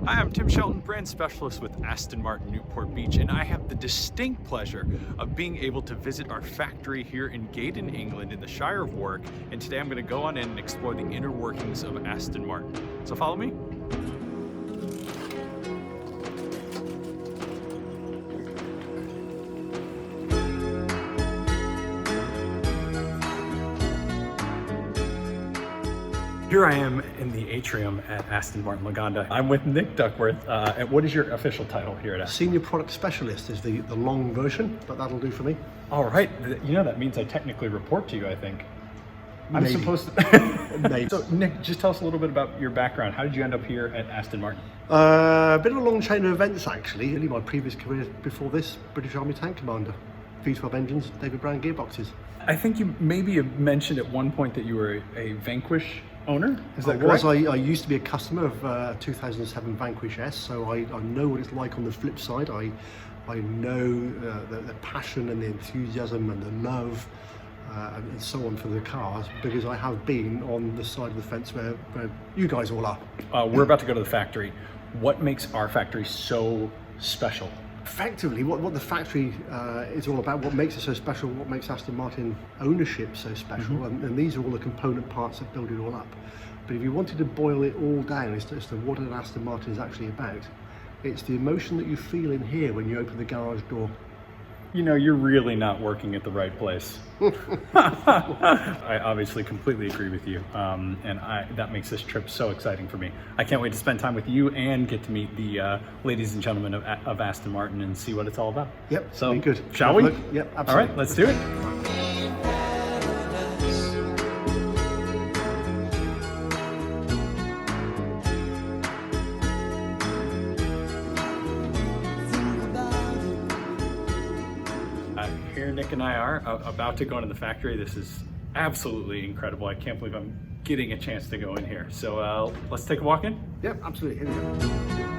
Hi, I'm Tim Shelton, brand specialist with Aston Martin Newport Beach, and I have the distinct pleasure of being able to visit our factory here in Gaydon, England in the Shire of Warwick. And today I'm going to go on in and explore the inner workings of Aston Martin. So follow me. Here I am in the atrium at Aston Martin Lagonda. I'm with Nick Duckworth. And what is your official title here at Aston? Senior Product Specialist is the long version, but that'll do for me. All right. You know, that means I technically report to you, I think. I'm Maybe. supposed to. Maybe. So, Nick, just tell us a little bit about your background. How did you end up here at Aston Martin? A bit of a long chain of events, actually. Really, my previous career before this, British Army Tank Commander. V12 engines, David Brown gearboxes. I think you maybe have mentioned at one point that you were a Vanquish owner. Is that I correct? I used to be a customer of 2007 Vanquish S, so I know what it's like on the flip side. I know the passion and the enthusiasm and the love and so on for the cars, because I have been on the side of the fence where you guys all are. We're about to go to the factory. What makes our factory so special? Effectively, what the factory is all about, what makes it so special, what makes Aston Martin ownership so special, and these are all the component parts that build it all up. But if you wanted to boil it all down as to what an Aston Martin is actually about, it's the emotion that you feel in here when you open the garage door. You know, you're really not working at the right place. I obviously completely agree with you, and that makes this trip so exciting for me. I can't wait to spend time with you and get to meet the ladies and gentlemen of Aston Martin and see what it's all about. Yep, So, be good. Shall we? Yep, absolutely. All right, let's do it. Here Nick and I are about to go into the factory. This is absolutely incredible. I can't believe I'm getting a chance to go in here. So let's take a walk in. Yep, absolutely. Here we go.